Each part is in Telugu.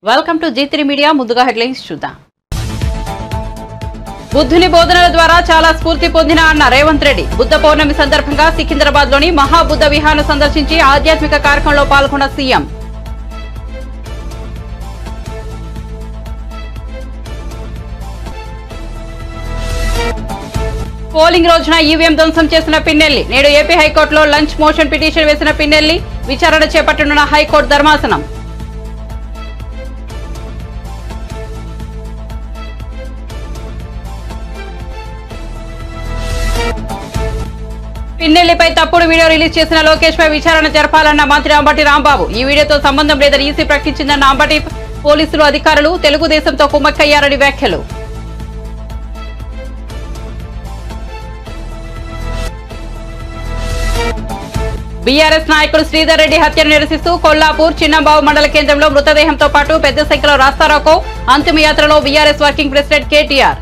Welcome to G3 media. ముందుగా హెడ్లైన్స్ చూద్దాం. బుద్ధుని బోధనల ద్వారా చాలా స్ఫూర్తి పొందిన అన్న రేవంత్ రెడ్డి బుద్ధ పౌర్ణమి సందర్భంగా సికింద్రాబాద్ లోని మహాబుద్ధ విహార్ను సందర్శించి ఆధ్యాత్మిక కార్యక్రమంలో పాల్గొన్న సీఎం. పోలింగ్ రోజున ఈవీఎం ధ్వంసం చేసిన పిన్నెల్లి నేడు ఏపీ హైకోర్టులో లంచ్ మోషన్ పిటిషన్ వేసిన పిన్నెల్లి విచారణ చేపట్టనున్న హైకోర్టు ధర్మాసనం. పిన్నెల్లిపై తప్పుడు వీడియో రిలీజ్ చేసిన లోకేష్ పై విచారణ జరపాలన్న మంత్రి అంబటి రాంబాబు. ఈ వీడియోతో సంబంధం లేదని ఈసీ ప్రకటించిందన్న అంబటి. పోలీసులు అధికారులు తెలుగుదేశంతో కుమ్మక్కయ్యారని వ్యాఖ్యలు. బీఆర్ఎస్ నాయకుడు శ్రీధర్ రెడ్డి హత్యను నిరసిస్తూ కొల్లాపూర్ చిన్నంబావు మండల కేంద్రంలో మృతదేహంతో పాటు పెద్ద సంఖ్యలో రాస్తారోకో. అంతిమయాత్రలో బీఆర్ఎస్ వర్కింగ్ ప్రెసిడెంట్ కేటీఆర్.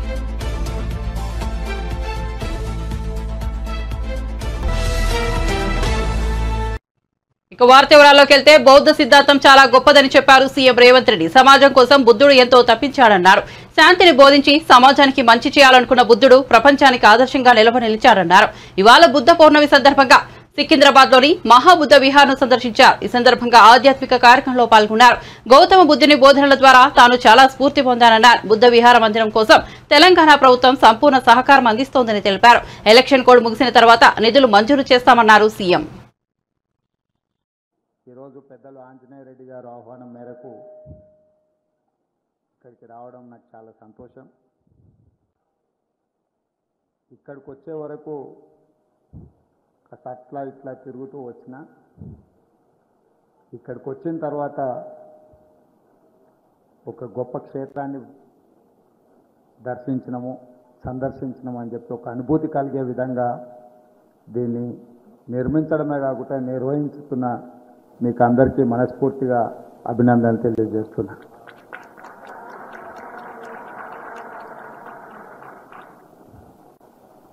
ఇక వార్త వివరాల్లోకి వెళ్తే బౌద్ధ సిద్ధాంతం చాలా గొప్పదని చెప్పారు సీఎం రేవంత్ రెడ్డి. సమాజం కోసం బుద్ధుడు ఎంతో తప్పించాడన్నారు. శాంతిని బోధించి సమాజానికి మంచి చేయాలనుకున్న బుద్ధుడు ప్రపంచానికి ఆదర్శంగా నిలిచారన్నారు. ఇవాళ బుద్ధ పౌర్ణమి సందర్భంగా సికింద్రాబాద్ లోని మహాబుద్ధ విహార్ను సందర్శించారు. ఈ సందర్భంగా ఆధ్యాత్మిక కార్యక్రమంలో పాల్గొన్నారు. గౌతమ బుద్ధుని బోధనల ద్వారా తాను చాలా స్ఫూర్తి పొందానన్నారు. బుద్ధ విహార మందిరం కోసం తెలంగాణ ప్రభుత్వం సంపూర్ణ సహకారం అందిస్తోందని తెలిపారు. ఎలక్షన్ కోడ్ ముగిసిన తర్వాత నిధులు మంజూరు చేస్తామన్నారు సీఎం. ఈరోజు పెద్దలు ఆంజనేయ రెడ్డి గారు ఆహ్వానం మేరకు ఇక్కడికి రావడం నాకు చాలా సంతోషం. ఇక్కడికి వచ్చే వరకు అట్లా ఇట్లా తిరుగుతూ వచ్చిన ఇక్కడికి వచ్చిన తర్వాత ఒక గొప్ప క్షేత్రాన్ని సందర్శించినము అని చెప్పి ఒక అనుభూతి కలిగే విధంగా దీన్ని నిర్మించడమే కాకుండా నిర్వహించుతున్న మీకు అందరికీ మనస్ఫూర్తిగా అభినందనలు తెలియజేస్తున్నా.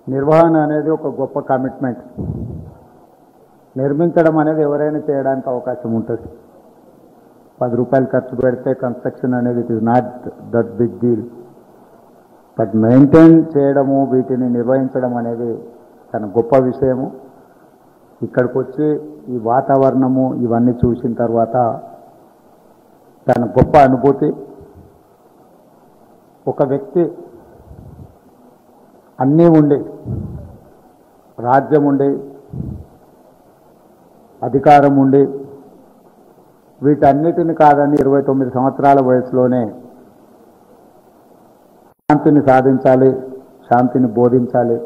నిర్వహణ అనేది ఒక గొప్ప కమిట్మెంట్. నిర్మించడం అనేది ఎవరైనా చేయడానికి అవకాశం ఉంటుంది. 10 రూపాయలు ఖర్చు పెడితే కన్స్ట్రక్షన్ అనేది it is not that big deal. But maintain చేయడము, వీటిని నిర్వహించడం అనేది చాలా గొప్ప విషయము. ఇక్కడికి వచ్చి ఈ వాతావరణము ఇవన్నీ చూసిన తర్వాత తన గొప్ప అనుభూతి. ఒక వ్యక్తి అన్నీ ఉండి, రాజ్యం ఉండి, అధికారం ఉండి, వీటన్నిటిని కాదని 29 సంవత్సరాల వయసులోనే శాంతిని సాధించాలి, శాంతిని బోధించాలి,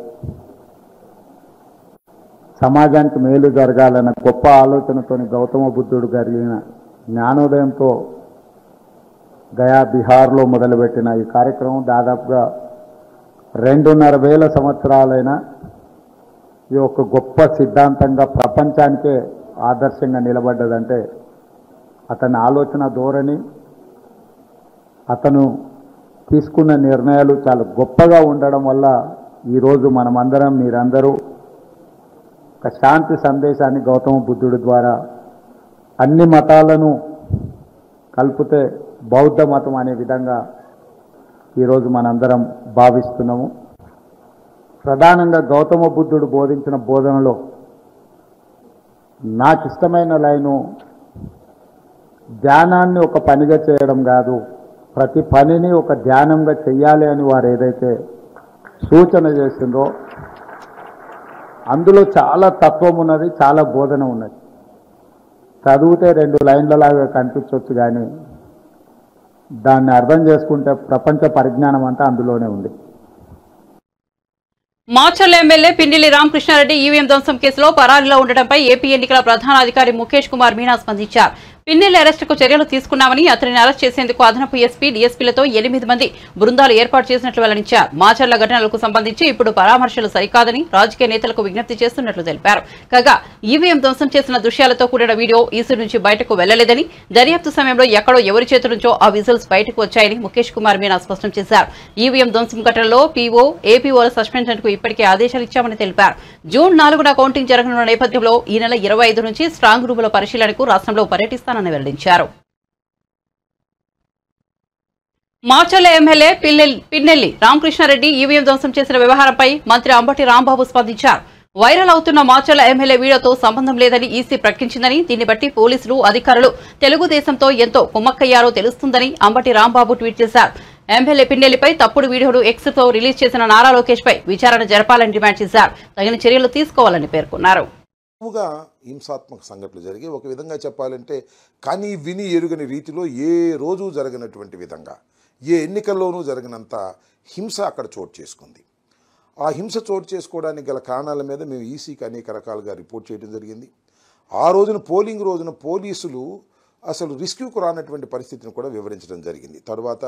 సమాజానికి మేలు జరగాలన్న గొప్ప ఆలోచనతో గౌతమ బుద్ధుడు కలిగిన జ్ఞానోదయంతో గయా బిహార్లో మొదలుపెట్టిన ఈ కార్యక్రమం దాదాపుగా 2,500 సంవత్సరాలైన ఈ ఒక గొప్ప సిద్ధాంతంగా ప్రపంచానికే ఆదర్శంగా నిలబడ్డదంటే అతని ఆలోచన ధోరణి, అతను తీసుకున్న నిర్ణయాలు చాలా గొప్పగా ఉండడం వల్ల ఈరోజు మనమందరం, మీరందరూ ఒక శాంతి సందేశాన్ని గౌతమ బుద్ధుడి ద్వారా అన్ని మతాలను కలిపితే బౌద్ధ మతం అనే విధంగా ఈరోజు మనందరం భావిస్తున్నాము. ప్రధానంగా గౌతమ బుద్ధుడు బోధించిన బోధనలో నాకు ఇష్టమైన లైను, ధ్యానాన్ని ఒక పనిగా చేయడం కాదు, ప్రతి పనిని ఒక ధ్యానంగా చెయ్యాలి అని వారు ఏదైతే సూచన చేసిందో అందులో చాలా తత్వం ఉన్నది, చాలా బోధన ఉన్నది. చదివితే 2 లైన్లలాగా కనిపించవచ్చు, కానీ దాన్ని అర్థం చేసుకుంటే ప్రపంచ పరిజ్ఞానం అంతా అందులోనే ఉంది. మాచర్ల ఎమ్మెల్యే పిన్నెల్లి రామకృష్ణారెడ్డి ఈవీఎం ధ్వంసం కేసులో పరారీలో ఉండడంపై ఏపీ ఎన్నికల ప్రధాన అధికారి ముఖేష్ కుమార్ మీనా స్పందించారు. పిన్నెల్లి అరెస్టుకు చర్యలు తీసుకున్నామని, అతనిని అరెస్ట్ చేసేందుకు అదనపు ఎస్పీ, డీఎస్పీలతో 8 మంది బృందాలు ఏర్పాటు చేసినట్లు వెల్లడించారు. మాచర్ల ఘటనలకు సంబంధించి ఇప్పుడు పరామర్శలు సరికాదని రాజకీయ నేతలకు విజ్ఞప్తి చేస్తున్నట్లు తెలిపారు. కాగా ఈవీఎం ధ్వంసం చేసిన దృశ్యాలతో కూడిన వీడియో ఈసీ నుంచి బయటకు వెళ్లలేదని, దర్యాప్తు సమయంలో ఎక్కడో ఎవరి చేతి నుంచో ఆ విజువల్స్ బయటకు వచ్చాయని ముఖేష్ కుమార్ మీనా స్పష్టం చేశారు. ఈవీఎం ధ్వంసం ఘటనలో పీఓ, ఏపీఓల సస్పెన్షన్ కు ఇప్పటికే ఆదేశాలు ఇచ్చామని తెలిపారు. జూన్ 4న కౌంటింగ్ జరగనున్న నేపథ్యంలో ఈ నెల 25 నుంచి స్ట్రాంగ్ రూముల పరిశీలనకు రాష్ట్రంలో పర్యటిస్తానని వెల్లడించారు. మాచర్ల ఎమ్మెల్యే పిన్నెల్లి రామకృష్ణారెడ్డి ఈవీఎం ధ్వంసం చేసిన వ్యవహారంపై మంత్రి అంబటి రాంబాబు స్పందించారు. వైరల్ అవుతున్న మాచర్ల ఎమ్మెల్యే వీడియోతో సంబంధం లేదని ఈసీ ప్రకటించిందని, దీన్ని బట్టి పోలీసులు అధికారులు తెలుగుదేశంతో ఎంతో కుమ్మక్కయ్యారో తెలుస్తుందని అంబటి రాంబాబు ట్వీట్ చేశారు. ఎమ్మెల్యే పిన్నెల్లిపై తప్పుడు వీడియోను ఎక్స్ తో రిలీజ్ చేసిన నారా లోకేష్ పై విచారణ జరపాలని డిమాండ్ చేశారు. తగిన చర్యలు తీసుకోవాలని పేర్కొన్నారు. హింసాత్మక సంఘటనలు జరిగి ఒక విధంగా చెప్పాలంటే కానీ విని ఎరుగని రీతిలో ఏ రోజు జరగనటువంటి విధంగా ఏ ఎన్నికల్లోనూ జరిగినంత హింస అక్కడ చోటు చేసుకుంది. ఆ హింస చోటు చేసుకోవడానికి గల కారణాల మీద మేము ఈసీకి అనేక రకాలుగా రిపోర్ట్ చేయడం జరిగింది. ఆ రోజున పోలింగ్ రోజున పోలీసులు అసలు రిస్క్యూకు రానటువంటి పరిస్థితిని కూడా వివరించడం జరిగింది. తర్వాత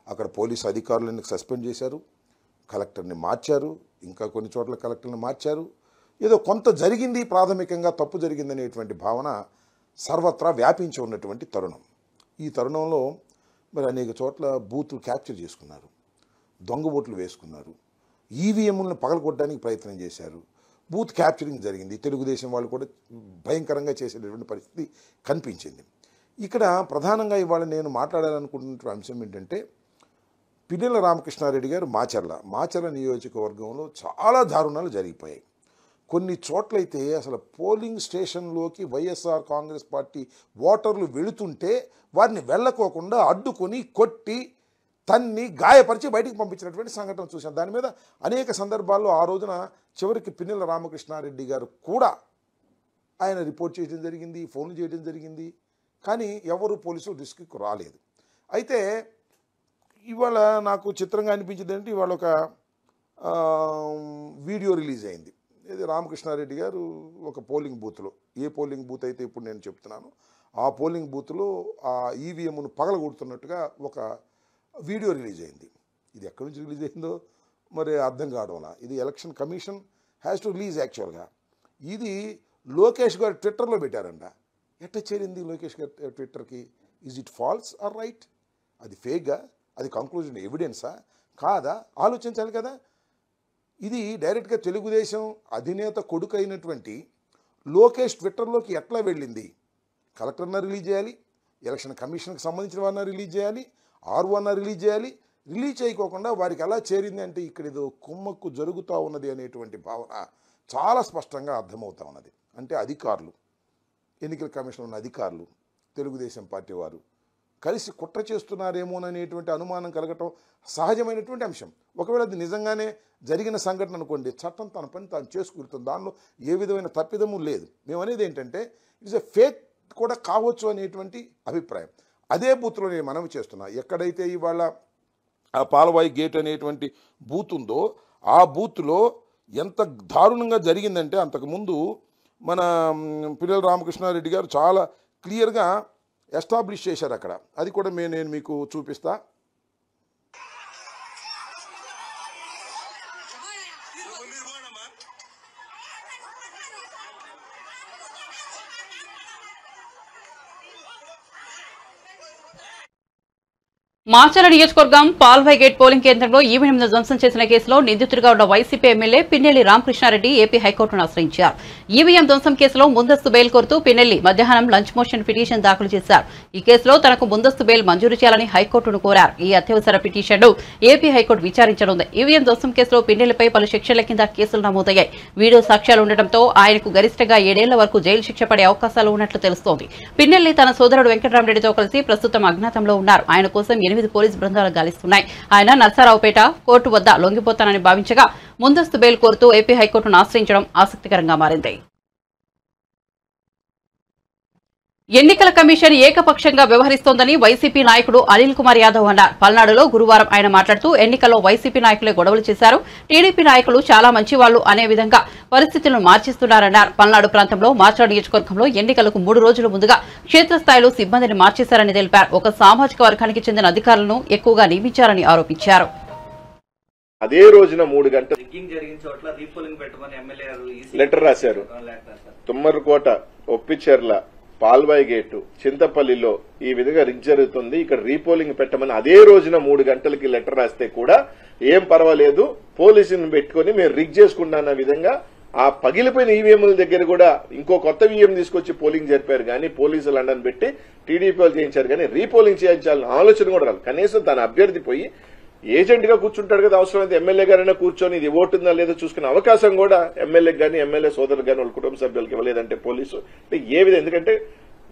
అక్కడ పోలీసు అధికారులను సస్పెండ్ చేశారు, కలెక్టర్ని మార్చారు, ఇంకా కొన్ని చోట్ల కలెక్టర్ని మార్చారు. ఏదో కొంత జరిగింది, ప్రాథమికంగా తప్పు జరిగిందనేటువంటి భావన సర్వత్రా వ్యాపించి ఉన్నటువంటి తరుణం. ఈ తరుణంలో మరి అనేక చోట్ల బూతులు క్యాప్చర్ చేసుకున్నారు, దొంగ ఓట్లు వేసుకున్నారు, ఈవీఎంలను పగలగొట్టడానికి ప్రయత్నం చేశారు, బూత్ క్యాప్చరింగ్ జరిగింది. తెలుగుదేశం వాళ్ళు కూడా భయంకరంగా చేసేటటువంటి పరిస్థితి కనిపించింది. ఇక్కడ ప్రధానంగా ఇవాళ నేను మాట్లాడాలనుకుంటున్న అంశం ఏంటంటే పిన్నెల రామకృష్ణారెడ్డి గారు మాచర్ల నియోజకవర్గంలో చాలా దారుణాలు జరిగిపోయాయి. కొన్ని చోట్లయితే అసలు పోలింగ్ స్టేషన్లోకి వైఎస్ఆర్ కాంగ్రెస్ పార్టీ ఓటర్లు వెళుతుంటే వారిని వెళ్ళకోకుండా అడ్డుకొని కొట్టి తన్ని గాయపరిచి బయటికి పంపించినటువంటి సంఘటన చూశాం. దాని మీద అనేక సందర్భాల్లో ఆ రోజున చివరికి పిన్నెల రామకృష్ణారెడ్డి గారు కూడా ఆయన రిపోర్ట్ చేయడం జరిగింది, ఫోన్లు చేయడం జరిగింది. కానీ ఎవరు పోలీసులు రిస్క్కి రాలేదు. అయితే ఇవాళ నాకు చిత్రంగా అనిపించింది అంటే ఇవాళ ఒక వీడియో రిలీజ్ అయింది. ఇది రామకృష్ణారెడ్డి గారు ఒక పోలింగ్ బూత్లో, ఏ పోలింగ్ బూత్ అయితే ఇప్పుడు నేను చెప్తున్నాను ఆ పోలింగ్ బూత్లో ఆ ఈవీఎంను పగలగొడుతున్నట్టుగా ఒక వీడియో రిలీజ్ అయింది. ఇది ఎక్కడి నుంచి రిలీజ్ అయిందో మరి అర్థం కావడంలా. ఇది election commission has to release. యాక్చువల్గా ఇది లోకేష్ గారు ట్విట్టర్లో పెట్టారంట. ఎట్లా చేరింది లోకేష్ గారు ట్విట్టర్కి? Is it false or right? అది ఫేక్గా? అది కంక్లూజన్ ఎవిడెన్సా కాదా? ఆలోచించాలి కదా. ఇది డైరెక్ట్గా తెలుగుదేశం అధినేత కొడుకు అయినటువంటి లోకేష్ ట్విట్టర్లోకి ఎట్లా వెళ్ళింది? కలెక్టర్న రిలీజ్ చేయాలి, ఎలక్షన్ కమిషన్కి సంబంధించిన వారిని రిలీజ్ చేయాలి, ఆర్ఓన రిలీజ్ చేయాలి. రిలీజ్ చేయకోకుండా వారికి ఎలా చేరింది అంటే ఇక్కడ ఏదో కుమ్మక్కు జరుగుతూ ఉన్నది అనేటువంటి భావన చాలా స్పష్టంగా అర్థమవుతూ ఉన్నది. అంటే అధికారులు, ఎన్నికల కమిషన్ ఉన్న అధికారులు, తెలుగుదేశం పార్టీ వారు కలిసి కుట్ర చేస్తున్నారేమోననేటువంటి అనుమానం కలగటం సహజమైనటువంటి అంశం. ఒకవేళ అది నిజంగానే జరిగిన సంఘటన అనుకోండి, చట్టం తన పని తాను చేసుకుంటుంది, దానిలో ఏ విధమైన తప్పిదము లేదు. మేము అనేది ఏంటంటే ఇట్స్ ఎ ఫేక్ కూడా కావచ్చు అనేటువంటి అభిప్రాయం. అదే బూత్లో నేను మనవి చేస్తున్నా, ఎక్కడైతే ఇవాళ ఆ పాలవాయి గేట్ అనేటువంటి బూత్ ఉందో ఆ బూత్లో ఎంత దారుణంగా జరిగిందంటే అంతకుముందు మన పిన్నెల రామకృష్ణారెడ్డి గారు చాలా క్లియర్గా ఎస్టాబ్లిష్ చేశారు అక్కడ. అది కూడా నేను మీకు చూపిస్తా. మాచర్ల నియోజకవర్గం పాల్వాయి గేట్ పోలింగ్ కేంద్రంలో ఈవీఎంను ధ్వంసం చేసిన కేసులో నిందితుడిగా ఉన్న వైసీపీ ఎమ్మెల్యే పిన్నెల్లి రామకృష్ణారెడ్డి ఏపీ హైకోర్టును ఆశ్రయించారు. ఈవీఎం ధ్వంసం కేసులో ముందస్తు బెయిల్ కోరుతూ పిన్నెల్లి మధ్యాహ్నం లంచ్ మోషన్ పిటిషన్ దాఖలు చేశారు. ఈ కేసులో తనకు ముందస్తు బెయిల్ మంజూరు చేయాలని హైకోర్టును కోరారు. ఈ అత్యవసర పిటిషన్ను ఏపీ హైకోర్టు విచారించనుంది. ఈవీఎం ధ్వంసం కేసులో పిన్నెల్లిపై పలు సెక్షన్ల కింద కేసులు నమోదయ్యాయి. వీడియో సాక్ష్యాలు ఉండటంతో ఆయనకు గరిష్టంగా 7 ఏళ్ల వరకు జైలు శిక్ష పడే అవకాశాలు ఉన్నట్లు తెలుస్తోంది. పిన్నెల్లి తన సోదరుడు వెంకటరామరెడ్డితో కలిసి ప్రస్తుతం అజ్ఞాతంలో ఉన్నారు. ఆయన కోసం 8 పోలీసు బృందాలు గాలిస్తున్నాయి. ఆయన నర్సారావుపేట కోర్టు వద్ద లొంగిపోతానని భావించగా ముందస్తు బెయిల్ కోరుతూ ఏపీ హైకోర్టును ఆశ్రయించడం ఆసక్తికరంగా మారింది. ఎన్నికల కమిషన్ ఏకపక్షంగా వ్యవహరిస్తోందని వైసీపీ నాయకుడు అనిల్ కుమార్ యాదవ్ అన్నారు. పల్నాడులో గురువారం ఆయన మాట్లాడుతూ ఎన్నికల్లో వైసీపీ నాయకులే గొడవలు చేశారు, టీడీపీ నాయకులు చాలా మంచివాళ్లు అనే విధంగా పరిస్థితులను మార్చిస్తున్నారన్నారు. పల్నాడు ప్రాంతంలో మాచర్ల నియోజకవర్గంలో ఎన్నికలకు 3 రోజుల ముందుగా క్షేత్రస్థాయిలో సిబ్బందిని మార్చేశారని తెలిపారు. ఒక సామాజిక వర్గానికి చెందిన అధికారులను ఎక్కువగా నియమించారని ఆరోపించారు. అదే రోజున 3 గంటలు లెటర్ రాశారు. తుమ్మరకోట, ఒప్పిచెర్ల, పాల్వాయి గేటు, చింతపల్లిలో ఈ విధంగా రిగ్ జరుగుతుంది, ఇక్కడ రీపోలింగ్ పెట్టమని అదే రోజున 3 గంటలకి లెటర్ రాస్తే కూడా ఏం పర్వాలేదు, పోలీసులను పెట్టుకుని మేము రిగ్ చేసుకుంటాన్న విధంగా ఆ పగిలిపోయిన ఈవీఎంల దగ్గర కూడా ఇంకో కొత్త ఈవీఎం తీసుకొచ్చి పోలింగ్ జరిపారు కానీ పోలీసులు లండన్ పెట్టి టీడీపీ వాళ్ళు చేయించారు కానీ రీపోలింగ్ చేయించాలని ఆలోచన కూడా రాదు. కనీసం తన అభ్యర్థి పోయి ఏజెంట్ గా కూర్చుంటాడు కదా, అవసరమైతే ఎమ్మెల్యే గారైనా కూర్చొని ఇది ఓటుందా లేదో చూసుకునే అవకాశం కూడా ఎమ్మెల్యేకి కానీ ఎమ్మెల్యే సోదరులు కానీ వాళ్ళ కుటుంబ సభ్యులకి ఇవ్వలేదంటే పోలీసు ఏ విధంగా, ఎందుకంటే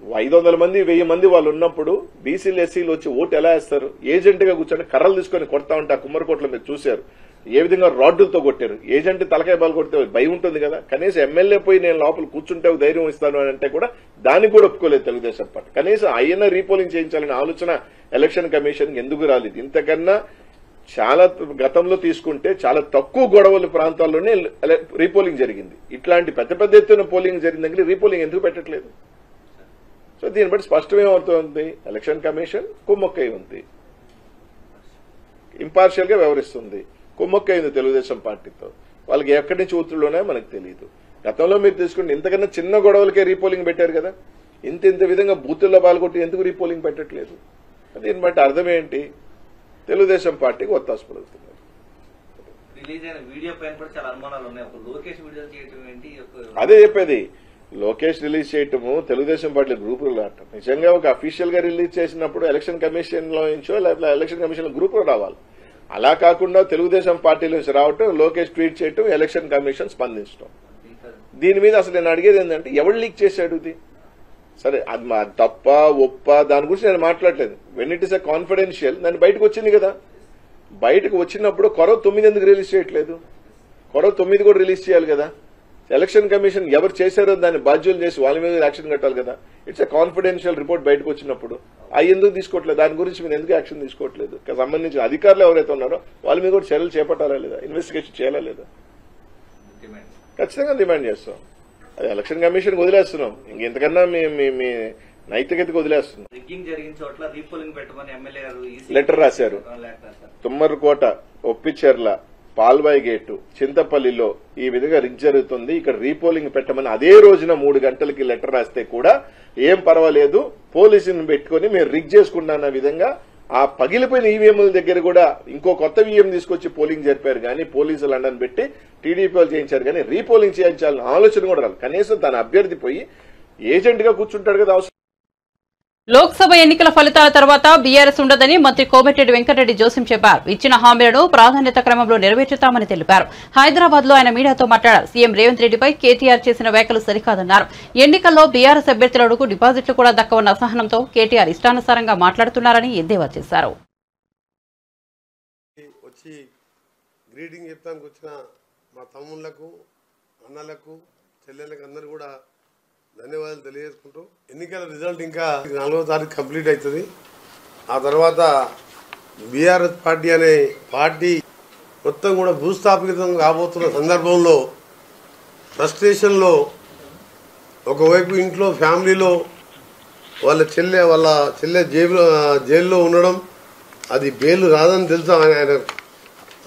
500 మంది 1000 మంది వాళ్ళు ఉన్నప్పుడు బీసీలు ఎస్సీలు వచ్చి ఓటు ఎలా వేస్తారు? ఏజెంట్ గా కూర్చొని కర్రలు తీసుకొని కొడతా ఉంటే ఆ కుమ్మరికోట్లో మీరు చూశారు ఏ విధంగా రాడ్డులతో కొట్టారు. ఏజెంట్ తలకాయ బాలు కొడితే భయం ఉంటుంది కదా, కనీసం ఎమ్మెల్యే పోయి నేను లోపల కూర్చుంటే ధైర్యం ఇస్తాను అని అంటే కూడా దానికి కూడా ఒప్పుకోలేదు తెలుగుదేశం పార్టీ. కనీసం అయినా రీపోలింగ్ చేయించాలనే ఆలోచన ఎలక్షన్ కమిషన్ ఎందుకు రాలేదు? ఇంతకన్నా చాలా గతంలో తీసుకుంటే చాలా తక్కువ గొడవల ప్రాంతాల్లోనే రీపోలింగ్ జరిగింది. ఇట్లాంటి పెద్ద పెద్ద ఎత్తున పోలింగ్ జరిగిందంటే రీపోలింగ్ ఎందుకు పెట్టట్లేదు? సో దీన్ని బట్టి స్పష్టమేమవుతుంది, ఎలక్షన్ కమిషన్ కుమ్మక్కై ఉంది, ఇంపార్షియల్ గా వ్యవహరిస్తుంది, కుమ్మక్కై ఉంది తెలుగుదేశం పార్టీతో. వాళ్ళకి ఎక్కడి నుంచి ఒత్తిడిలోనే మనకు తెలియదు. గతంలో మీరు తీసుకుంటే ఇంతకన్నా చిన్న గొడవలకే రీపోలింగ్ పెట్టారు కదా, ఇంత విధంగా బూతుల్లో పాల్గొట్టి ఎందుకు రీపోలింగ్ పెట్టట్లేదు? దీన్ని బట్టి అర్థం ఏంటి? తెలుగుదేశం పార్టీకి ఒత్తాసు పడుతున్నారు. అదే చెప్పేది, లోకేష్ రిలీజ్ చేయటము తెలుగుదేశం పార్టీ గ్రూపులు అంటాం. నిజంగా ఒక అఫీషియల్ గా రిలీజ్ చేసినప్పుడు ఎలక్షన్ కమిషన్ లో నుంచో లేకపోతే ఎలక్షన్ కమిషన్ గ్రూపులో రావాలి. అలా కాకుండా తెలుగుదేశం పార్టీలో నుంచి రావటం, లోకేష్ ట్వీట్ చేయటం, ఎలక్షన్ కమిషన్ స్పందించడం. దీని మీద అసలు నేను అడిగేది ఏంటంటే ఎవరు లీక్ చేశాడు ఇది? సరే అది మా తప్ప ఒప్ప దాని గురించి నేను మాట్లాడలేదు. When it is a confidential దాన్ని బయటకు వచ్చింది కదా, బయటకు వచ్చినప్పుడు కొరవ 9 ఎందుకు రిలీజ్ చేయట్లేదు? కొరవ 9 కూడా రిలీజ్ చేయాలి కదా. ఎలక్షన్ కమిషన్ ఎవరు చేశారో దాన్ని బాధ్యులు చేసి వాళ్ళ మీద యాక్షన్ కట్టాలి కదా. ఇట్స్ ఎ కాన్ఫిడెన్షియల్ రిపోర్ట్ బయటకు వచ్చినప్పుడు అవి ఎందుకు తీసుకోవట్లేదు? దాని గురించి మీరు ఎందుకు యాక్షన్ తీసుకోవట్లేదు? సంబంధించిన అధికారులు ఎవరైతే ఉన్నారో వాళ్ళ మీద కూడా చర్యలు చేపట్టాలా లేదా, ఇన్వెస్టిగేషన్ చేయాలా లేదా? ఖచ్చితంగా డిమాండ్ చేస్తాం. అది ఎలక్షన్ కమిషన్ వదిలేస్తున్నాం, ఇంకెంతకన్నా మీ నైతికతకు వదిలేస్తున్నాం. లెటర్ రాశారు. తుమ్మరకోట, ఒప్పిచెర్ల, పాల్వాయి గేటు, చింతపల్లిలో ఈ విధంగా రిగ్ జరుగుతుంది, ఇక్కడ రీపోలింగ్ పెట్టమని అదే రోజున 3 గంటలకి లెటర్ రాస్తే కూడా ఏం పర్వాలేదు, పోలీసుని పెట్టుకుని మీరు రిగ్ చేసుకున్న విధంగా ఆ పగిలిపోయిన ఈవీఎంల దగ్గర కూడా ఇంకో కొత్త ఈవీఎం తీసుకొచ్చి పోలింగ్ జరిపారు కానీ పోలీసులు లండన్ పెట్టి టీడీపీ వాళ్ళు చేయించారు కానీ రీపోలింగ్ చేయించాలని ఆలోచన కూడా రాదు. కనీసం తన అభ్యర్థి పోయి ఏజెంట్ గా కూర్చుంటాడు కదా. లోక్సభ ఎన్నికల ఫలితాల తర్వాత బీఆర్ఎస్ ఉండదని మంత్రి కోమటిరెడ్డి వెంకటరెడ్డి జోసిం చెప్పారు. ఇచ్చిన హామీలను ప్రాధాన్యత క్రమంలో నెరవేర్చుతామని తెలిపారు. హైదరాబాద్ లో ఆయన మీడియాతో మాట్లాడారు. సీఎం రేవంత్ రెడ్డిపై కేటీఆర్ చేసిన వ్యాఖ్యలు సరికాదన్నారు. ఎన్నికల్లో బీఆర్ఎస్ అభ్యర్థులకు డిపాజిట్లు కూడా దక్కవన్న అసహనంతో కేటీఆర్ ఇష్టానుసారంగా మాట్లాడుతున్నారని ఎద్దేవా చేశారు. ధన్యవాదాలు తెలియజేసుకుంటూ ఎన్నికల రిజల్ట్ ఇంకా 4వ తారీఖు కంప్లీట్ అవుతుంది. ఆ తర్వాత బీఆర్ఎస్ పార్టీ అనే పార్టీ మొత్తం కూడా భూస్థాపితం కాబోతున్న సందర్భంలో ఫ్రస్ట్రేషన్లో ఒకవైపు ఇంట్లో ఫ్యామిలీలో వాళ్ళ చెల్లె జైల్లో ఉండడం, అది బెయిల్ రాదని తెలుసు ఆయన,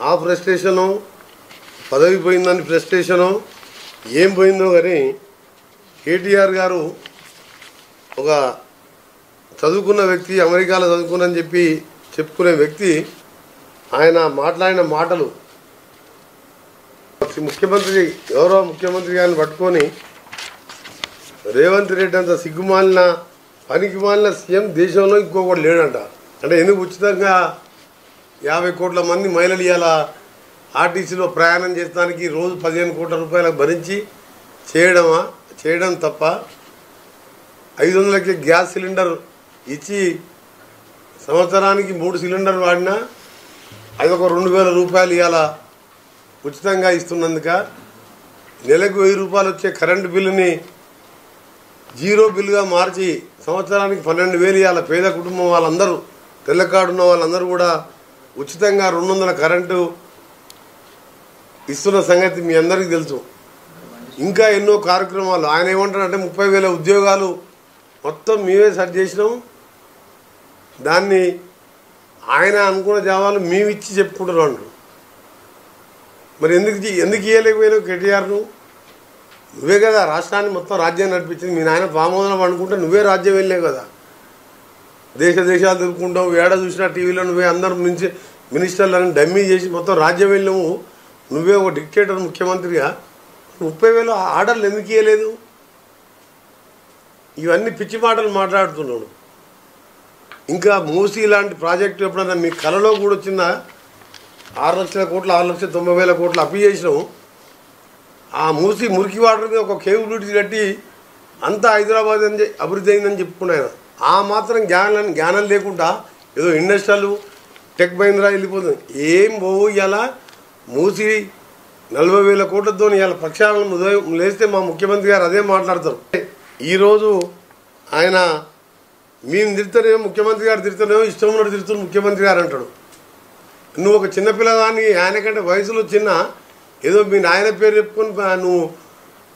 ఆ ఫ్రస్ట్రేషను, పదవి పోయిందని ఫ్రస్ట్రేషను, ఏం పోయిందో కానీ కేటీఆర్ గారు ఒక చదువుకున్న వ్యక్తి, అమెరికాలో చదువుకున్నని చెప్పుకునే వ్యక్తి, ఆయన మాట్లాడిన మాటలు ముఖ్యమంత్రి గౌరవ ముఖ్యమంత్రి గారిని పట్టుకొని రేవంత్ రెడ్డి అంత సిగ్గుమాలిన పనికిమాలిన సీఎం దేశంలో ఇంకొకటి లేడంట. అంటే ఎందుకు ఉచితంగా 50 కోట్ల మంది మహిళలు ఇవాళ ఆర్టీసీలో ప్రయాణం చేసడానికి రోజు 15 కోట్ల రూపాయలకు భరించి చేయడం తప్ప 500కి గ్యాస్ సిలిండర్ ఇచ్చి సంవత్సరానికి 3 సిలిండర్ వాడినా అది ఒక 2000 రూపాయలు ఇవాళ ఉచితంగా ఇస్తున్నందుక, నెలకు 1000 రూపాయలు వచ్చే కరెంటు బిల్లుని 0 బిల్లుగా మార్చి సంవత్సరానికి 12,000 ఇవాళ పేద కుటుంబం వాళ్ళందరూ, తెల్లకాడున్న వాళ్ళందరూ కూడా ఉచితంగా 200 కరెంటు ఇస్తున్న సంగతి మీ అందరికీ తెలుసు. ఇంకా ఎన్నో కార్యక్రమాలు ఆయన ఏమంటారంటే 30,000 ఉద్యోగాలు మొత్తం మేమే సెట్ చేసినాం, దాన్ని ఆయన అనుకున్న జవాబులు మేము ఇచ్చి చెప్పుకుంటున్నాం అంటారు. మరి ఎందుకు ఇవ్వలేకపోయినావు కేటీఆర్ను? నువ్వే కదా రాష్ట్రాన్ని మొత్తం రాజ్యాన్ని నడిపించింది. మీ నాయన పామోదనం అనుకుంటే నువ్వే రాజ్యం వెళ్ళలేవు కదా. దేశాలు తిరుగుకుంటావు, ఏడ చూసినా టీవీలో నువ్వే అందరూ మినిస్టర్లను డమ్మీ చేసి మొత్తం రాజ్యం వెళ్ళాము. నువ్వే ఒక డిక్టేటర్ ముఖ్యమంత్రిగా 30,000 ఆర్డర్లు ఎందుకు ఇవ్వలేదు? ఇవన్నీ పిచ్చి మాటలు మాట్లాడుతున్నాడు. ఇంకా మూసీ లాంటి ప్రాజెక్టు ఎప్పుడన్నా మీ కళలో కూడా వచ్చిందా? 6 లక్షల కోట్లు 6,90,000 కోట్లు అప్పు చేసినాము. ఆ మూసీ మురికి వాటర్ మీద ఒక కేబుల్ బ్రిడ్జ్ కట్టి అంతా హైదరాబాద్ అని అభివృద్ధి అయిందని చెప్పుకున్నాను. ఆ మాత్రం జ్ఞానం లేకుండా ఏదో ఇండస్ట్రియల్ టెక్ మహీంద్రా వెళ్ళిపోతుంది. ఏం పోవు. ఇలా మూసి 40,000 కోట్లతో ఇవాళ ప్రక్షాళన ఉదయం లేస్తే మా ముఖ్యమంత్రి గారు అదే మాట్లాడతారు. ఈరోజు ఆయన మేము తిడతానేమో, ముఖ్యమంత్రి గారు తిడతానేమో, ఇష్టం ఉన్నట్టు తిడుతున్నారు ముఖ్యమంత్రి గారు అంటాడు. నువ్వు ఒక చిన్నపిల్లగాని, ఆయనకంటే వయసులో చిన్న, ఏదో మీ నాయన పేరు చెప్పుకొని నువ్వు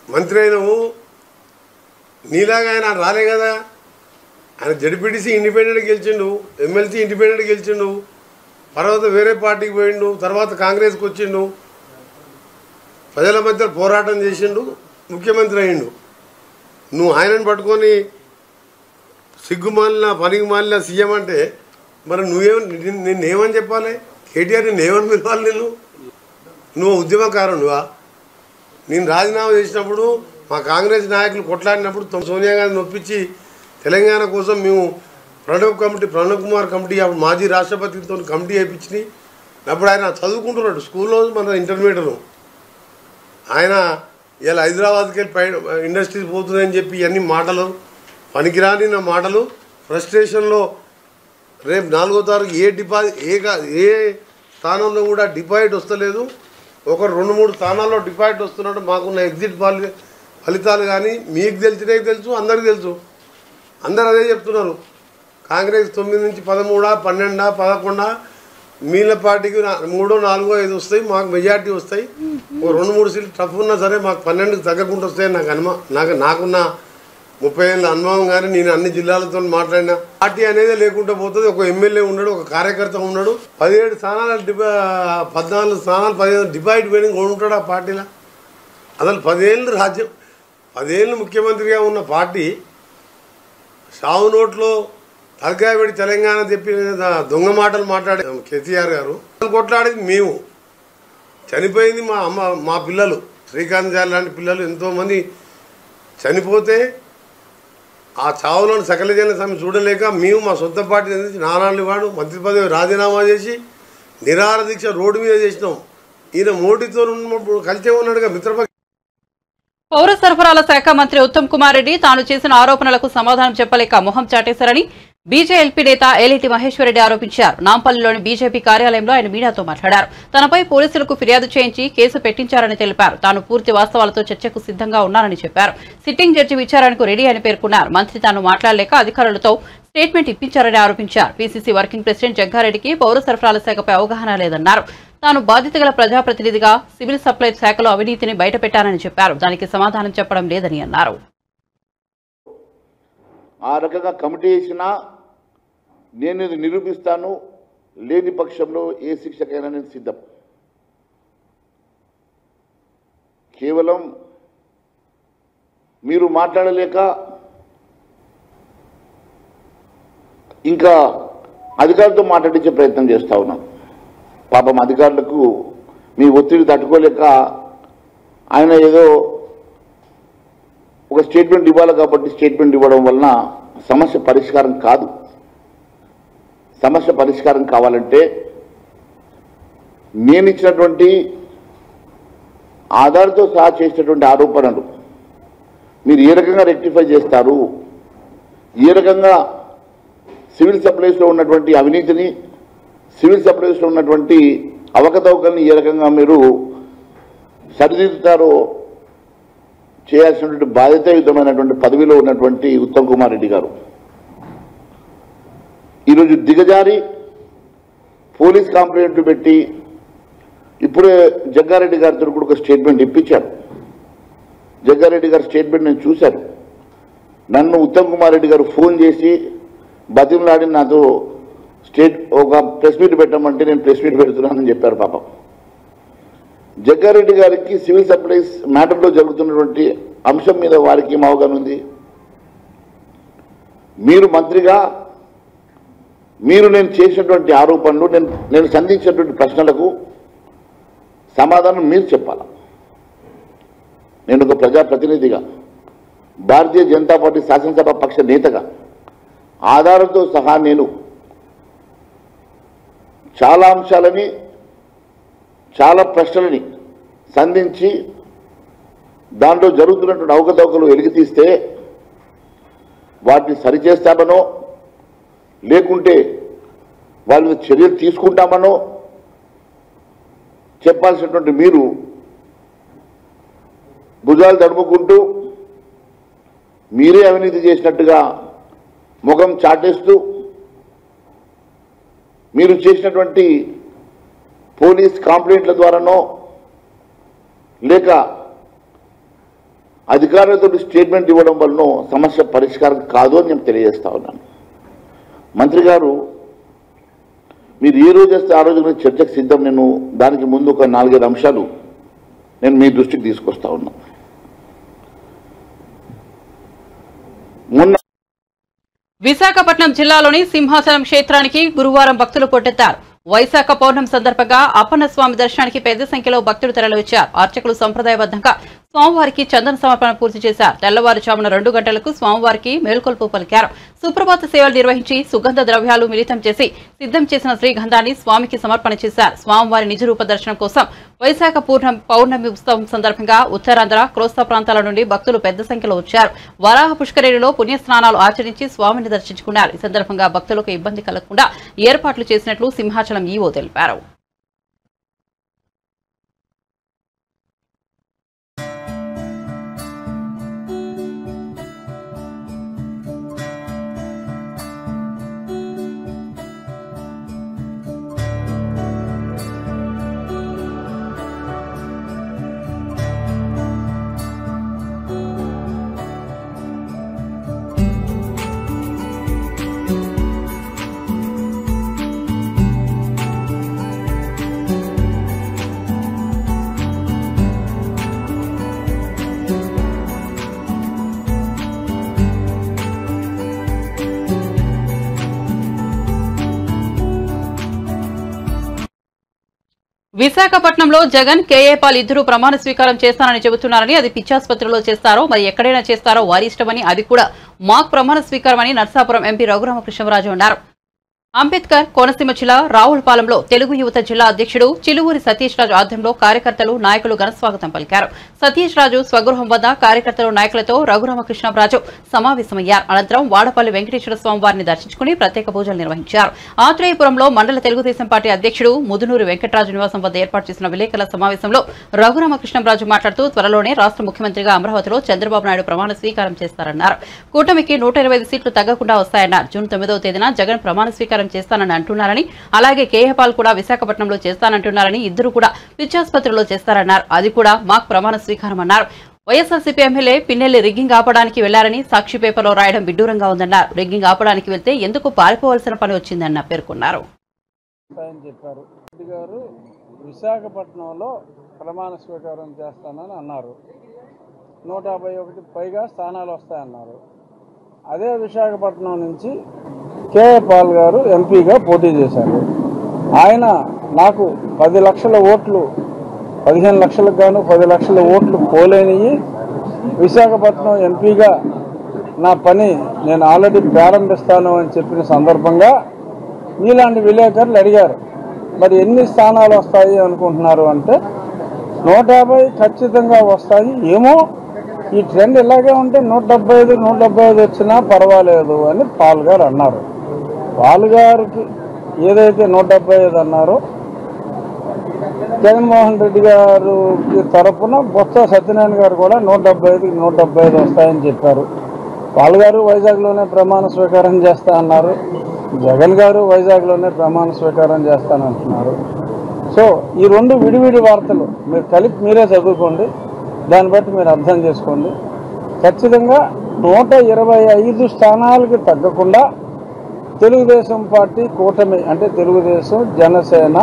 మంత్రి అయినవు. నీలాగా ఆయన రాలే కదా. ఆయన జడ్పీటీసీ ఇండిపెండెంట్ గెలిచిండు, ఎమ్మెల్సీ ఇండిపెండెంట్ గెలిచిండు, తర్వాత వేరే పార్టీకి పోయిండు, తర్వాత కాంగ్రెస్కి వచ్చిండు, ప్రజల మధ్య పోరాటం చేసిండు, ముఖ్యమంత్రి అయ్యిండు. నువ్వు ఆయనను పట్టుకొని సిగ్గుమాలిన పనికి మాలిన సీఎం అంటే మరి నిన్నేమని చెప్పాలి? కేటీఆర్ నిన్నేమని పిలవాలి? నువ్వు ఉద్యమకారుడువా? నేను రాజీనామా చేసినప్పుడు మా కాంగ్రెస్ నాయకులు కొట్లాడినప్పుడు సోనియా గాంధీని ఒప్పించి తెలంగాణ కోసం మేము ప్రణబ్ కుమార్ కమిటీ, అప్పుడు మాజీ రాష్ట్రపతితో కమిటీ వేయించి అప్పుడు ఆయన చదువుకుంటున్నాడు స్కూల్లో, మన ఇంటర్మీడియట్. ఆయన ఇలా హైదరాబాద్కి వెళ్ళి ఇండస్ట్రీస్ పోతుందని చెప్పి ఇవన్నీ మాటలు, పనికిరాని నా మాటలు. ఫ్రస్ట్రేషన్లో రేపు 4వ తారీఖు ఏ స్థానంలో కూడా డిపాజిట్ వస్తలేదు. ఒక 2-3 స్థానాల్లో డిపాజిట్ వస్తున్నాడు. మాకున్న ఎగ్జిట్ ఫలితాలు కానీ మీకు తెలిసినే తెలుసు, అందరికీ తెలుసు. అందరు అదే చెప్తున్నారు. కాంగ్రెస్ 9 నుంచి 13, 12, 11, మీల పార్టీకి 3, 4, 5 వస్తాయి. మాకు మెజార్టీ వస్తాయి. ఓ 2-3 సీట్లు టఫ్ ఉన్నా సరే మాకు 12కి తగ్గకుండా వస్తాయి. నాకున్న 30 ఏళ్ళ అనుభవం కానీ నేను అన్ని జిల్లాలతో మాట్లాడిన పార్టీ అనేది లేకుండా పోతుంది. ఒక ఎమ్మెల్యే ఉన్నాడు, ఒక కార్యకర్త ఉన్నాడు. 17 స్థానాలు 14 స్థానాలు 15 డిపాజిట్ పోయిన ఉంటాడు ఆ పార్టీలో. అసలు 10 ఏళ్ళు రాజ్యం, 10 ఏళ్ళు ముఖ్యమంత్రిగా ఉన్న పార్టీ సావు నోట్లో తలకాయ పెట్టి తెలంగాణ చెప్పి దొంగ మాటలు మాట్లాడే కేసీఆర్ గారు. కొట్లాడేది మేము, చనిపోయింది మా పిల్లలు, శ్రీకాంత్ గారు లాంటి పిల్లలు ఎంతోమంది చనిపోతే ఆ చావులను సకల జన సమ్మె చూడలేక మేము మా సొంత పార్టీ నుంచి నారాయణ వాడు మంత్రి పదవి రాజీనామా చేసి నిరాహార దీక్ష రోడ్డు మీద చేసినాం. ఈయన మోడీతో కలిసే ఉన్నాడుగా మిత్రపక్ష. పౌర సరఫరాల శాఖ మంత్రి ఉత్తమ్ కుమార్ రెడ్డి తాను చేసిన ఆరోపణలకు సమాధానం చెప్పలేక మొహం చాటేశారని బీజేఎల్పీ నేత ఏలేటి మహేశ్వర్ రెడ్డి ఆరోపించారు. నాంపల్లిలోని బీజేపీ కార్యాలయంలో ఆయన మీడియాతో మాట్లాడారు. తనపై పోలీసులకు ఫిర్యాదు చేయించి కేసు పెట్టించారని తెలిపారు. తాను పూర్తి వాస్తవాలతో చర్చకు సిద్ధంగా ఉన్నానని చెప్పారు. సిట్టింగ్ జడ్జి విచారణకు రెడీ అని పేర్కొన్నారు. మంత్రి తాను మాట్లాడలేక అధికారులతో స్టేట్మెంట్ ఇప్పించారని ఆరోపించారు. పీసీసీ వర్కింగ్ ప్రెసిడెంట్ జగ్గారెడ్డికి పౌర సరఫరాల శాఖపై అవగాహన లేదన్నారు. తాను బాధ్యత గల ప్రజాప్రతినిధిగా సివిల్ సప్లై శాఖలో అవినీతిని బయటపెట్టానని చెప్పారు. దానికి సమాధానం చెప్పడం లేదని అన్నారు. ఆ రకంగా కమిటీ వేసినా నేను ఇది నిరూపిస్తాను, లేని పక్షంలో ఏ శిక్షకైనా నేను సిద్ధం. కేవలం మీరు మాట్లాడలేక ఇంకా అధికారులతో మాట్లాడించే ప్రయత్నం చేస్తూ ఉన్నాం. పాపం అధికారులకు మీ ఒత్తిడి తట్టుకోలేక ఆయన ఏదో ఒక స్టేట్మెంట్ ఇవ్వాలి కాబట్టి స్టేట్మెంట్ ఇవ్వడం వలన సమస్య పరిష్కారం కాదు. సమస్య పరిష్కారం కావాలంటే నేను ఇచ్చినటువంటి ఆధార్తో సహా చేసినటువంటి ఆరోపణలు మీరు ఏ రకంగా రెక్టిఫై చేస్తారు, ఏ రకంగా సివిల్ సప్లైస్లో ఉన్నటువంటి అవినీతిని, సివిల్ సప్లైస్లో ఉన్నటువంటి అవకతవకల్ని ఏ రకంగా మీరు సరిదిద్దుతారో చేయాల్సినటువంటి బాధ్యతాయుతమైనటువంటి పదవిలో ఉన్నటువంటి ఉత్తమ్ కుమార్ రెడ్డి గారు ఈరోజు దిగజారి పోలీస్ కంప్లైంట్లు పెట్టి ఇప్పుడే జగ్గారెడ్డి గారితో కూడా ఒక స్టేట్మెంట్ ఇప్పించారు. జగ్గారెడ్డి గారి స్టేట్మెంట్ నేను చూశాను. నన్ను ఉత్తమ్ కుమార్ రెడ్డి గారు ఫోన్ చేసి బతిమలాడి నాతో ఒక ప్రెస్ మీట్ పెట్టమంటే నేను ప్రెస్ మీట్ పెడుతున్నానని చెప్పారు. పాపం జగ్గారెడ్డి గారికి సివిల్ సప్లైస్ మ్యాటర్లో జరుగుతున్నటువంటి అంశం మీద వారికి ఏం అవగాహన ఉంది? మీరు మంత్రిగా నేను చేసినటువంటి ఆరోపణలు, నేను సంధించినటువంటి ప్రశ్నలకు సమాధానం మీరు చెప్పాలి. నేను ఒక ప్రజాప్రతినిధిగా, భారతీయ జనతా పార్టీ శాసనసభ పక్ష నేతగా ఆధారంతో సహా నేను చాలా అంశాలని, చాలా ప్రశ్నలని సంధించి దాంట్లో జరుగుతున్నటువంటి అవకతవకలు వెలికితీస్తే వాటిని సరిచేస్తామనో లేకుంటే వాళ్ళ మీద చర్యలు తీసుకుంటామనో చెప్పాల్సినటువంటి మీరు భుజాలు తడుముకుంటూ మీరే అవినీతి చేసినట్టుగా ముఖం చాటేస్తూ మీరు చేసినటువంటి పోలీస్ కంప్లైంట్ల ద్వారానో లేక అధికారులతో స్టేట్మెంట్ ఇవ్వడం వలన సమస్య పరిష్కారం కాదు అని నేను తెలియజేస్తా ఉన్నాను. మంత్రి గారు, మీరు ఏ రోజు వస్తే ఆ రోజు చర్చకు సిద్ధం. నేను దానికి ముందు ఒక 4-5 అంశాలు నేను మీ దృష్టికి తీసుకొస్తా ఉన్నా. విశాఖపట్నం జిల్లాలోని సింహాచలం క్షేత్రానికి గురువారం భక్తులు పోటెత్తారు. వైశాఖ పౌర్ణమి సందర్భంగా అప్పన్న స్వామి దర్శనానికి పెద్ద సంఖ్యలో భక్తులు తరలివచ్చారు. అర్చకులు సంప్రదాయబద్ధంగా స్వామివారికి చందన సమర్పణ పూర్తి చేశారు. తెల్లవారుజామున 2 గంటలకు స్వామివారికి మేల్కొల్పు పలికారు. సుప్రభాత సేవలు నిర్వహించి సుగంధ ద్రవ్యాలు మిళితం చేసి సిద్ధం చేసిన శ్రీగంధాన్ని స్వామికి సమర్పణ చేశారు. స్వామివారి నిజరూప దర్శనం కోసం వైశాఖ పౌర్ణమి ఉత్సవం సందర్భంగా ఉత్తరాంధ్ర, కోస్తా ప్రాంతాల నుండి భక్తులు పెద్ద సంఖ్యలో వచ్చారు. వరాహ పుష్కరిణిలో పుణ్యస్నానాలు ఆచరించి స్వామిని దర్శించుకున్నారు. ఈ సందర్భంగా భక్తులకు ఇబ్బంది కలగకుండా ఏర్పాట్లు చేసినట్లు సింహాచలం ఈవో తెలిపారు. విశాఖపట్నంలో జగన్, కేఏ పాల్ ఇద్దరు ప్రమాణ స్వీకారం చేస్తానని చెబుతున్నారని, అది పిచ్చాసుపత్రిలో చేస్తారో మరి ఎక్కడైనా చేస్తారో వారి ఇష్టమని, అది కూడా మాక్ ప్రమాణ స్వీకారం అని నర్సాపురం ఎంపీ రఘురామకృష్ణరాజు అన్నారు. అంబేద్కర్ కోనసీమ జిల్లా రావులపాలెంలో తెలుగు యువత జిల్లా అధ్యక్షుడు చిలువూరి సతీష్ రాజు ఆధ్వర్యంలో కార్యకర్తలు, నాయకులు ఘనస్వాగతం పలికారు. సతీష్ రాజు స్వగృహం వద్ద కార్యకర్తలు, నాయకులతో రఘురామకృష్ణరాజు సమావేశమయ్యారు. అనంతరం వాడపల్లి వెంకటేశ్వర స్వామి వారిని దర్శించుకుని ప్రత్యేక పూజలు నిర్వహించారు. ఆత్రేయపురంలో మండల తెలుగుదేశం పార్టీ అధ్యక్షుడు ముదునూరి వెంకటరాజు నివాసం వద్ద ఏర్పాటు చేసిన విలేకరుల సమావేశంలో రఘురామకృష్ణరాజు మాట్లాడుతూ త్వరలోనే రాష్ట్ర ముఖ్యమంత్రిగా అమరావతిలో చంద్రబాబు నాయుడు ప్రమాణ స్వీకారం చేస్తారన్నారు. కూటమికి 125 సీట్లు తగ్గకుండా వస్తాయన్నారు. జూన్ 9వ తేదీన జగన్ ప్రమాణ స్వీకారం చేస్తానని అంటున్నారని, అలాగే కేఏ పాల్ కూడా విశాఖపట్నంలో చేస్తానంటున్నారని, ఇద్దరు కూడా పిచ్చాసుపత్రిలో చేస్తారన్నారు. అది కూడా మాకు ప్రమాణ స్వీకారం అన్నారు. వైఎస్ఆర్సీపీ ఎమ్మెల్యే పిన్నెల్లి రిగ్గింగ్ ఆపడానికి వెళ్లారని సాక్షి పేపర్లో రాయడం విడ్డూరంగా ఉందన్నారు. రిగ్గింగ్ ఆపడానికి వెళ్తే ఎందుకు పారిపోవాల్సిన పని వచ్చిందన్న పేర్కొన్నారు. విశాఖపట్నంలో ప్రమాణ స్వీకారం చేస్తానని అన్నారు. 151 పైగా స్థానాలు వస్తాయన్నారు. అదే విశాఖపట్నం నుంచి కేఏ పాల్ గారు ఎంపీగా పోటీ చేశారు. ఆయన నాకు 10 లక్షల ఓట్లు, 15 లక్షలకు గాను 10 లక్షల ఓట్లు పోలేనివి. విశాఖపట్నం ఎంపీగా నా పని నేను ఆల్రెడీ ప్రారంభిస్తాను అని చెప్పిన సందర్భంగా మీలాంటి విలేకరులు అడిగారు, మరి ఎన్ని స్థానాలు వస్తాయి అనుకుంటున్నారు అంటే 150 ఖచ్చితంగా వస్తాయి. ఏమో ఈ ట్రెండ్ ఇలాగే ఉంటే 175 వచ్చినా పర్వాలేదు అని పాల్ గారు అన్నారు. పాల్ గారికి ఏదైతే 175 అన్నారో, జగన్మోహన్ రెడ్డి గారికి తరఫున బొత్స సత్యనారాయణ గారు కూడా 175 వస్తాయని చెప్పారు. పాల్ గారు వైజాగ్లోనే ప్రమాణ స్వీకారం చేస్తా అన్నారు. జగన్ గారు వైజాగ్లోనే ప్రమాణ స్వీకారం చేస్తానంటున్నారు. సో ఈ రెండు విడివిడి వార్తలు మీరు కలిపి మీరే చదువుకోండి, దాన్ని బట్టి మీరు అర్థం చేసుకోండి. ఖచ్చితంగా 125 స్థానాలకి తగ్గకుండా తెలుగుదేశం పార్టీ కూటమి అంటే తెలుగుదేశం, జనసేన,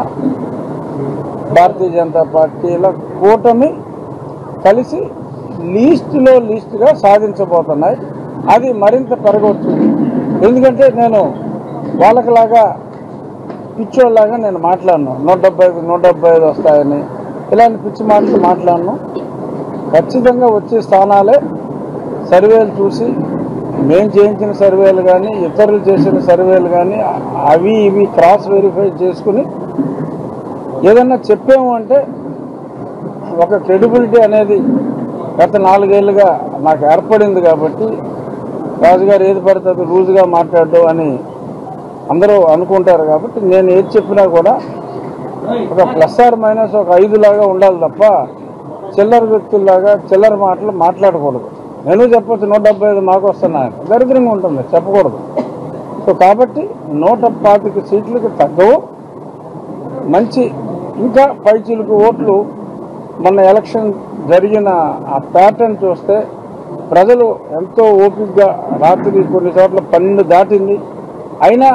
భారతీయ జనతా పార్టీల కూటమి కలిసి లీస్టుగా సాధించబోతున్నాయి. అది మరింత పెరగవచ్చు. ఎందుకంటే నేను వాళ్ళకిలాగా పిచ్చోళ్ళలాగా నేను మాట్లాడను. 175 వస్తాయని ఇలాంటి పిచ్చి మాటలు మాట్లాడను. ఖచ్చితంగా వచ్చే స్థానాలే సర్వేలు చూసి మేము చేయించిన సర్వేలు కానీ ఇతరులు చేసిన సర్వేలు కానీ అవి ఇవి క్రాస్ వెరిఫై చేసుకుని ఏదన్నా చెప్పాము అంటే ఒక క్రెడిబిలిటీ అనేది గత 4 ఏళ్లుగా నాకు ఏర్పడింది. కాబట్టి రాజుగారు ఏది పడుతుంది లూజుగా మాట్లాడడం అని అందరూ అనుకుంటారు. కాబట్టి నేను ఏది చెప్పినా కూడా ఒక ప్లస్ ఆర్ మైనస్ ఒక 5 లాగా ఉండాలి తప్ప చిల్లర వ్యక్తుల్లాగా చిల్లర మాటలు మాట్లాడకూడదు. నేను చెప్పొచ్చు 175 మాకు వస్తున్నాయని, దరిద్రంగా ఉంటుంది, చెప్పకూడదు. సో కాబట్టి 125 సీట్లకు తగ్గవు. మంచి ఇంకా పైచీలకు ఓట్లు మొన్న ఎలక్షన్ జరిగిన ఆ ప్యాటర్న్ చూస్తే ప్రజలు ఎంతో ఓపికగా రాత్రి కొన్ని చోట్ల 12 దాటింది, అయినా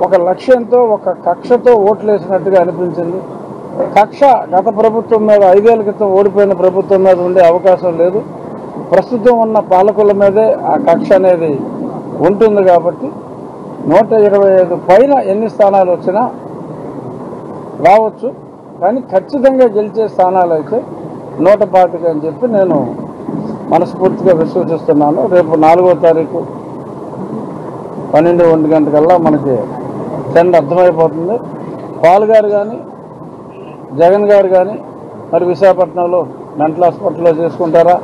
ఒక లక్ష్యంతో ఒక కక్షతో ఓట్లు వేసినట్టుగా అనిపించింది. కక్ష గత ప్రభుత్వం మీద 5 ఏళ్ల క్రితం ఓడిపోయిన ప్రభుత్వం మీద ఉండే అవకాశం లేదు. ప్రస్తుతం ఉన్న పాలకుల మీదే ఆ కక్ష అనేది ఉంటుంది. కాబట్టి 125 పైన ఎన్ని స్థానాలు వచ్చినా రావచ్చు, కానీ ఖచ్చితంగా గెలిచే స్థానాలు అయితే 125 అని చెప్పి నేను మనస్ఫూర్తిగా విశ్వసిస్తున్నాను. రేపు 4వ తారీఖు 12-1 గంటకల్లా మనకి ట్రెండ్ అర్థమైపోతుంది. పాల్ గారు కానీ జగన్ గారు కానీ మరి విశాఖపట్నంలో మెంటల్ హాస్పిటల్లో చేసుకుంటారా,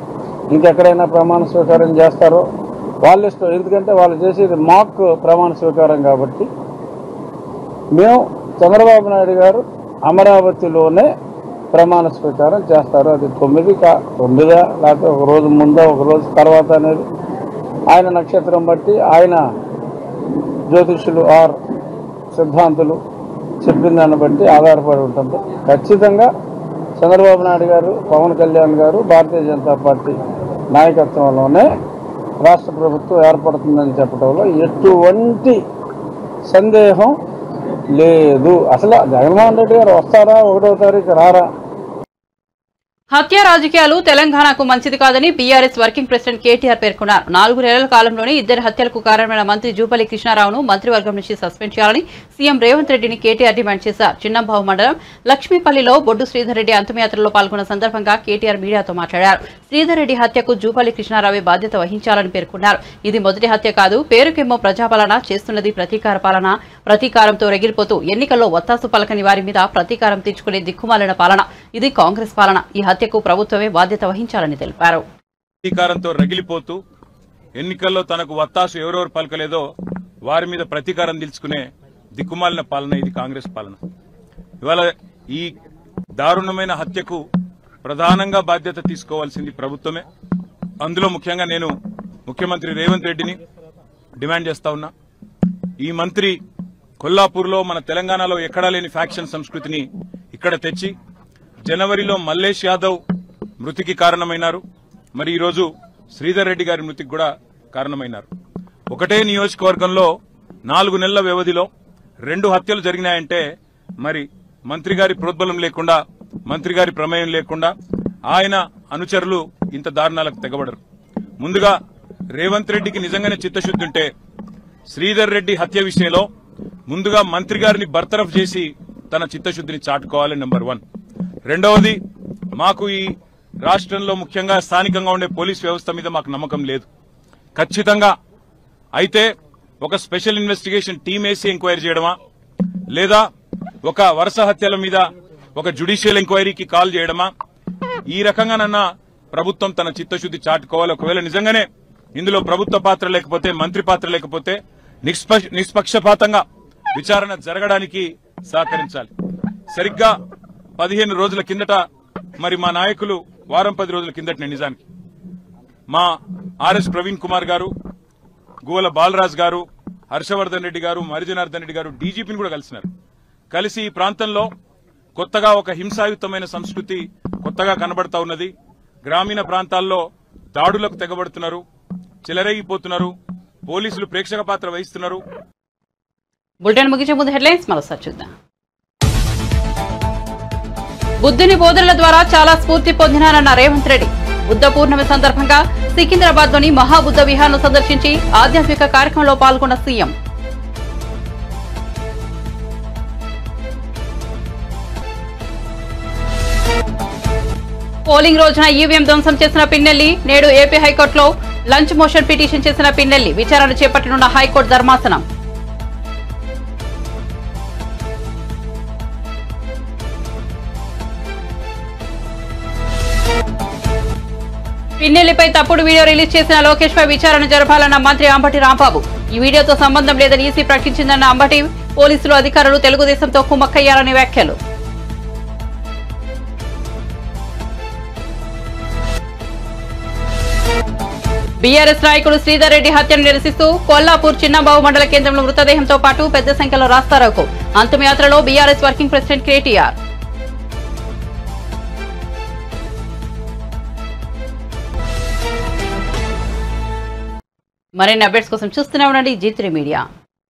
ఇంకెక్కడైనా ప్రమాణ స్వీకారం చేస్తారో వాళ్ళ ఇష్టం. ఎందుకంటే వాళ్ళు చేసేది మాక్ ప్రమాణ స్వీకారం. కాబట్టి మేము చంద్రబాబు నాయుడు గారు అమరావతిలోనే ప్రమాణ స్వీకారం చేస్తారు. అది 9 లేకపోతే ఒక రోజు ముందో ఒక రోజు తర్వాత అనేది ఆయన నక్షత్రం బట్టి ఆయన జ్యోతిష్యులు ఆర్ సిద్ధాంతులు చెప్పిన దాన్ని బట్టి ఆధారపడి ఉంటుంది. ఖచ్చితంగా చంద్రబాబు నాయుడు గారు, పవన్ కళ్యాణ్ గారు, భారతీయ జనతా పార్టీ నాయకత్వంలోనే రాష్ట్ర ప్రభుత్వం ఏర్పడుతుందని చెప్పడంలో ఎటువంటి సందేహం లేదు. అసలు జగన్మోహన్ రెడ్డి గారు వస్తారా, 1వ తారీఖు రారా? హత్య రాజకీయాలు తెలంగాణకు మంచిది కాదని బీఆర్ఎస్ వర్కింగ్ ప్రెసిడెంట్ కేటీఆర్ పేర్కొన్నారు. 4 నెలల కాలంలోనే 2 హత్యలకు కారణమైన మంత్రి జూపల్లి కృష్ణారావును మంత్రివర్గం నుంచి సస్పెండ్ చేయాలని సీఎం రేవంత్ రెడ్డిని కేటీఆర్ డిమాండ్ చేశారు. చిన్నంబావు మండలం లక్ష్మీపల్లిలో బొడ్డు శ్రీధర్ రెడ్డి అంతిమయాత్రలో పాల్గొన్న సందర్భంగా కేటీఆర్ మీడియాతో మాట్లాడారు. శ్రీధర్ రెడ్డి హత్యకు జూపల్లి కృష్ణారావే బాధ్యత వహించాలని పేర్కొన్నారు. ఇది మొదటి హత్య కాదు, పేరుకేమో ప్రజాపాలన, చేస్తున్నది ప్రతీకార పాలన. ప్రతీకారంతో రగిలిపోతూ ఎన్నికల్లో ఒత్తాసు పలకని వారి మీద ప్రతీకారం తీర్చుకునే దిక్కుమాలిన పాలన. ఇది కాంగ్రెస్ పాలన. ఈ హత్యకు ప్రభుత్వమే బాధ్యత వహించాలని తెలిపారు. ప్రతీకారంతో రగిలిపోతూ ఎన్నికల్లో తనకు వత్తాసు ఎవరెవరు పలకలేదో వారి మీద ప్రతీకారం తీర్చుకునే దిక్కుమాలిన పాలన ఇది కాంగ్రెస్ పాలన. ఇవాళ ఈ దారుణమైన హత్యకు ప్రధానంగా బాధ్యత తీసుకోవాల్సింది ప్రభుత్వమే. అందులో ముఖ్యంగా నేను ముఖ్యమంత్రి రేవంత్ రెడ్డిని డిమాండ్ చేస్తా ఉన్నా. ఈ మంత్రి కొల్లాపూర్లో మన తెలంగాణలో ఎక్కడా లేని ఫ్యాక్షన్ సంస్కృతిని ఇక్కడ తెచ్చి జనవరిలో మల్లేష్ యాదవ్ మృతికి కారణమైనారు. మరి ఈరోజు శ్రీధర్ రెడ్డి గారి మృతికి కూడా కారణమైనారు. ఒకటే నియోజకవర్గంలో 4 నెలల వ్యవధిలో 2 హత్యలు జరిగినాయంటే మరి మంత్రి గారి ప్రోద్బలం లేకుండా, మంత్రి గారి ప్రమేయం లేకుండా ఆయన అనుచరులు ఇంత దారుణాలకు తెగబడరు. ముందుగా రేవంత్ రెడ్డికి నిజంగానే చిత్తశుద్ధి ఉంటే శ్రీధర్ రెడ్డి హత్య విషయంలో ముందుగా మంత్రి గారిని బర్తరఫ్ చేసి తన చిత్తశుద్ధిని చాటుకోవాలి. నెంబర్ 1. రెండవది, మాకు ఈ రాష్ట్రంలో ముఖ్యంగా స్థానికంగా ఉండే పోలీస్ వ్యవస్థ మీద మాకు నమ్మకం లేదు. ఖచ్చితంగా అయితే ఒక స్పెషల్ ఇన్వెస్టిగేషన్ టీం వేసి ఎంక్వైరీ చేయడమా, లేదా ఒక వరుస హత్యల మీద ఒక జ్యుడిషియల్ ఎంక్వైరీకి కాల్ చేయడమా, ఈ రకంగానన్నా ప్రభుత్వం తన చిత్తశుద్ధి చాటుకోవాలి. ఒకవేళ నిజంగానే ఇందులో ప్రభుత్వ పాత్ర లేకపోతే, మంత్రి పాత్ర లేకపోతే నిష్పక్షపాతంగా విచారణ జరగడానికి సహకరించాలి. సరిగ్గా 15 రోజుల కిందట మరి మా నాయకులు వారం 10 రోజుల కిందట నిజానికి మా ఆర్ఎస్ ప్రవీణ్ కుమార్ గారు, గువ్వల బాలరాజ్ గారు, హర్షవర్ధన్ రెడ్డి గారు, మరిజనార్దన్ రెడ్డి గారు డీజీపీని కూడా కలిసినారు. కలిసి ఈ ప్రాంతంలో కొత్తగా ఒక హింసాయుతమైన సంస్కృతి కొత్తగా కనబడతా ఉన్నది. గ్రామీణ ప్రాంతాల్లో దాడులకు తెగబడుతున్నారు, చెలరేగిపోతున్నారు, పోలీసులు ప్రేక్షక పాత్ర వహిస్తున్నారు. బులెటిన్ ముగించే ముందు హెడ్లైన్స్ మరోసారి చూద్దాం. బుద్ధుని బోధనల ద్వారా చాలా స్ఫూర్తి పొందినారన్న రేవంత్ రెడ్డి. బుద్ధ పూర్ణిమ సందర్భంగా సికింద్రాబాద్ లోని మహాబుద్ధ విహార్ను సందర్శించి ఆధ్యాత్మిక కార్యక్రమంలో పాల్గొన్న సీఎం. పోలింగ్ రోజున ఈవీఎం ధ్వంసం చేసిన పిన్నెల్లి నేడు ఏపీ హైకోర్టులో లంచ్ మోషన్ పిటిషన్ చేసిన పిన్నెల్లి విచారణ చేపట్టనున్న హైకోర్టు ధర్మాసనం. పిన్నెల్లిపై తప్పుడు వీడియో రిలీజ్ చేసిన లోకేష్ పై విచారణ జరపాలన్న మంత్రి అంబటి రాంబాబు. ఈ వీడియోతో సంబంధం లేదని ఈసీ ప్రకటించిందన్న అంబటి, పోలీసులు అధికారులు తెలుగుదేశంతో కుమ్మక్కయ్యారని వ్యాఖ్యలు. బీఆర్ఎస్ నాయకుడు శ్రీధర్ రెడ్డి హత్యను నిరసిస్తూ కొల్లాపూర్ చిన్నబాబు మండల కేంద్రంలో మృతదేహంతో పాటు పెద్ద సంఖ్యలో రాస్తారోకో. అంతిమయాత్రలో బీఆర్ఎస్ వర్కింగ్ ప్రెసిడెంట్ కేటీఆర్. మరిన్ని అప్డేట్స్ కోసం చూస్తూనే ఉండండి G3 మీడియా.